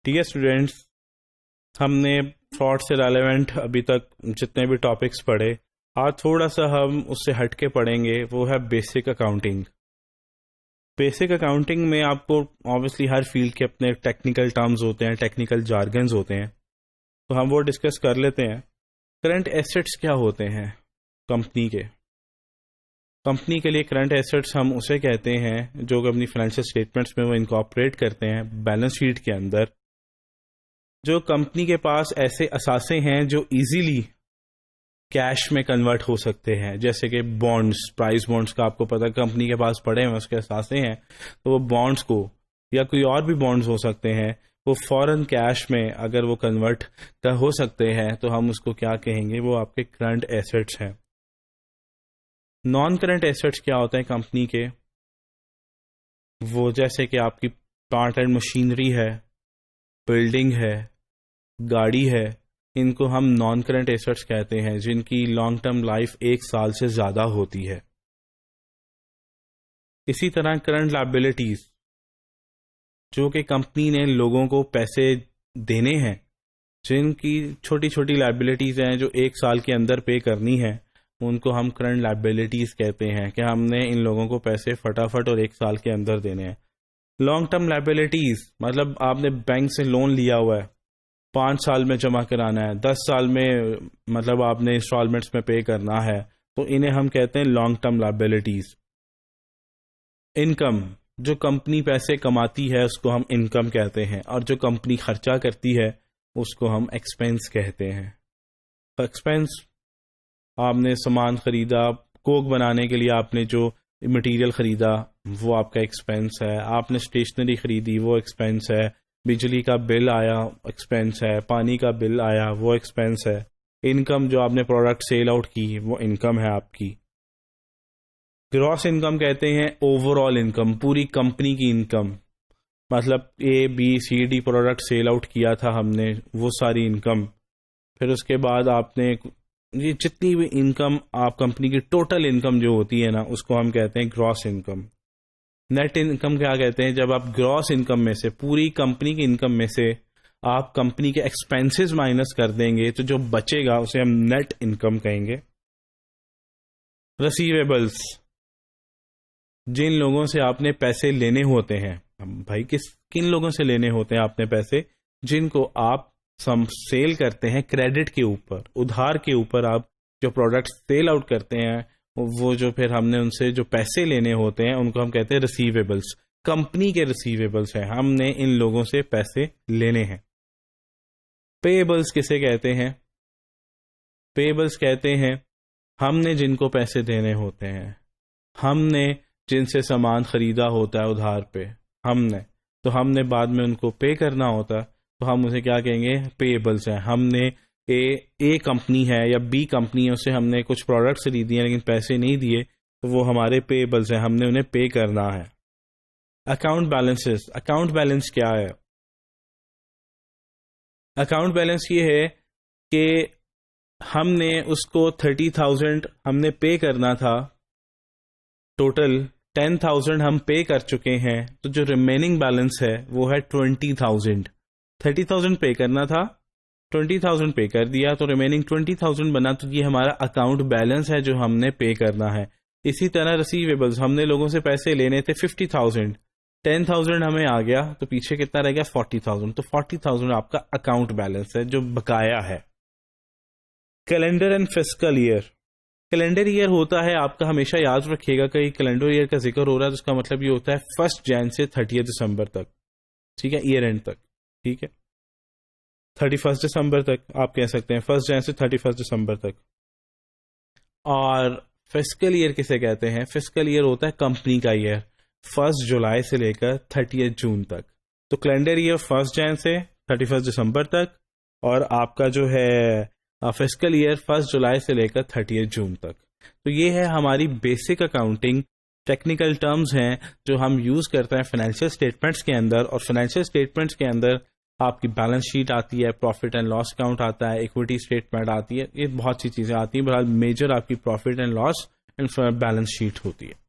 ٹھیک ہے اسٹوڈینٹس، ہم نے فراڈ سے ریلیونٹ ابھی تک جتنے بھی ٹاپکس پڑھے، آج تھوڑا سا ہم اس سے ہٹ کے پڑھیں گے، وہ ہے بیسک اکاؤنٹنگ۔ بیسک اکاؤنٹنگ میں آپ کو obviously ہر فیلڈ کے اپنے ٹیکنیکل ٹرمز ہوتے ہیں، ٹیکنیکل جارگنز ہوتے ہیں، تو ہم وہ ڈسکس کر لیتے ہیں۔ کرنٹ ایسٹس کیا ہوتے ہیں کمپنی کے؟ کمپنی کے لیے کرنٹ ایسٹس ہم اسے کہتے ہیں جو کہ اپنی فائنینشیل اسٹیٹمنٹس میں وہ انکارپوریٹ کرتے ہیں بیلنس شیٹ کے اندر۔ جو کمپنی کے پاس ایسے اثاثے ہیں جو ایزیلی کیش میں کنورٹ ہو سکتے ہیں، جیسے کہ بانڈز، پرائز بانڈز کا آپ کو پتہ کمپنی کے پاس پڑے ہیں، اس کے اثاثے ہیں، تو وہ بانڈز کو یا کوئی اور بھی بانڈز ہو سکتے ہیں، وہ فوراً کیش میں اگر وہ کنورٹ ہو سکتے ہیں تو ہم اس کو کیا کہیں گے؟ وہ آپ کے کرنٹ ایسٹس ہیں۔ نان کرنٹ ایسٹس کیا ہوتے ہیں کمپنی کے؟ وہ جیسے کہ آپ کی پلانٹ اینڈ مشینری ہے، بلڈنگ ہے، گاڑی ہے، ان کو ہم نان کرنٹ ایسٹس کہتے ہیں، جن کی لانگ ٹرم لائف 1 سال سے زیادہ ہوتی ہے۔ اسی طرح کرنٹ لائبلٹیز، جو کہ کمپنی نے لوگوں کو پیسے دینے ہیں، جن کی چھوٹی چھوٹی لائبلٹیز ہیں جو 1 سال کے اندر پے کرنی ہے، ان کو ہم کرنٹ لائبلٹیز کہتے ہیں کہ ہم نے ان لوگوں کو پیسے فٹافٹ اور 1 سال کے اندر دینے ہیں۔ لانگ ٹرم لائبلٹیز مطلب آپ نے بینک سے لون لیا ہوا ہے، 5 سال میں جمع کرانا ہے، 10 سال میں مطلب آپ نے انسٹالمنٹس میں پے کرنا ہے، تو انہیں ہم کہتے ہیں لانگ ٹرم لائبلٹیز۔ انکم، جو کمپنی پیسے کماتی ہے اس کو ہم انکم کہتے ہیں، اور جو کمپنی خرچہ کرتی ہے اس کو ہم ایکسپینس کہتے ہیں۔ ایکسپینس، آپ نے سامان خریدا، کوک بنانے کے لیے آپ نے جو مٹیریل خریدا وہ آپ کا ایکسپینس ہے، آپ نے اسٹیشنری خریدی وہ ایکسپینس ہے، بجلی کا بل آیا ایکسپینس ہے، پانی کا بل آیا وہ ایکسپینس ہے۔ انکم، جو آپ نے پروڈکٹ سیل آؤٹ کی وہ انکم ہے آپ کی۔ گراس انکم کہتے ہیں اوور آل انکم، پوری کمپنی کی انکم، مطلب A B C D product sell out کیا تھا ہم نے، وہ ساری انکم۔ پھر اس کے بعد آپ نے یہ جتنی بھی انکم آپ کمپنی کی ٹوٹل انکم جو ہوتی ہے نا، اس کو ہم کہتے ہیں گراس انکم۔ نیٹ انکم کیا کہتے ہیں؟ جب آپ گراس انکم میں سے، پوری کمپنی کی انکم میں سے آپ کمپنی کے ایکسپینسز مائنس کر دیں گے تو جو بچے گا اسے ہم نیٹ انکم کہیں گے۔ ریسیویبلس، جن لوگوں سے آپ نے پیسے لینے ہوتے ہیں، بھائی کن لوگوں سے لینے ہوتے ہیں آپ نے پیسے؟ جن کو آپ سیل کرتے ہیں کریڈٹ کے اوپر، ادھار کے اوپر آپ جو پروڈکٹ سیل آؤٹ کرتے ہیں، وہ جو پھر ہم نے ان سے جو پیسے لینے ہوتے ہیں ان کو ہم کہتے ہیں ریسیویبلس۔ کمپنی کے ریسیویبلس ہیں، ہم نے ان لوگوں سے پیسے لینے ہیں۔ پیبلس کسے کہتے ہیں؟ پیبلس کہتے ہیں ہم نے جن کو پیسے دینے ہوتے ہیں، ہم نے جن سے سامان خریدا ہوتا ہے ادھار پہ، ہم نے بعد میں ان کو پے کرنا ہوتا ہے، تو ہم اسے کیا کہیں گے؟ پیبلس ہیں۔ ہم نے اے کمپنی ہے یا بی کمپنی ہے، اسے ہم نے کچھ پروڈکٹس خریدی ہیں لیکن پیسے نہیں دیے، تو وہ ہمارے پیبلس ہیں، ہم نے انہیں پے کرنا ہے۔ اکاؤنٹ بیلنسز، اکاؤنٹ بیلنس کیا ہے؟ اکاؤنٹ بیلنس یہ ہے کہ ہم نے اس کو 30,000 ہم نے پے کرنا تھا، ٹوٹل 10,000 ہم پے کر چکے ہیں، تو جو ریمیننگ بیلنس ہے وہ ہے 20,000۔ 30,000 پے کرنا تھا، 20,000 پے کر دیا، تو ریمیننگ 20,000 بنا، تو یہ ہمارا اکاؤنٹ بیلنس ہے جو ہم نے پے کرنا ہے۔ اسی طرح ریسیویبلز، ہم نے لوگوں سے پیسے لینے تھے 50,000، 10,000 ہمیں آ گیا، تو پیچھے کتنا رہ گیا؟ 40,000، تو 40,000 آپ کا اکاؤنٹ بیلنس ہے جو بقایا ہے۔ Calendar and fiscal year, calendar year ہوتا ہے آپ کا، ہمیشہ یاد رکھیے گا کہ کیلنڈر ایئر کا ذکر ہو رہا ہے تو اس کا مطلب یہ ہوتا ہے 1 جنوری سے 30 دسمبر تک، ٹھیک ہے، ایئر اینڈ تک، ٹھیک ہے، 31 دسمبر تک آپ کہہ سکتے ہیں، 1 جنوری سے 31 دسمبر تک۔ اور فسکل ایئر کسے کہتے ہیں؟ فسکل ایئر ہوتا ہے کمپنی کا ایئر، 1 جولائی سے لے کر 30 جون تک۔ تو کیلنڈر ایئر 1 جنوری سے 31 دسمبر تک، اور آپ کا جو ہے فسکل ایئر 1 جولائی سے لے کر 30 جون تک۔ تو یہ ہے ہماری بیسک اکاؤنٹنگ، ٹیکنیکل ٹرمز ہیں جو ہم یوز کرتے ہیں فائنینشیل اسٹیٹمنٹس کے اندر، اور فائنینشیل اسٹیٹمنٹس کے اندر آپ کی بیلنس شیٹ آتی ہے، پروفٹ اینڈ لاس اکاؤنٹ آتا ہے، ایکویٹی اسٹیٹمنٹ آتی ہے، یہ بہت سی چیزیں آتی ہیں، بہرحال میجر آپ کی profit and loss and balance sheet ہوتی ہے۔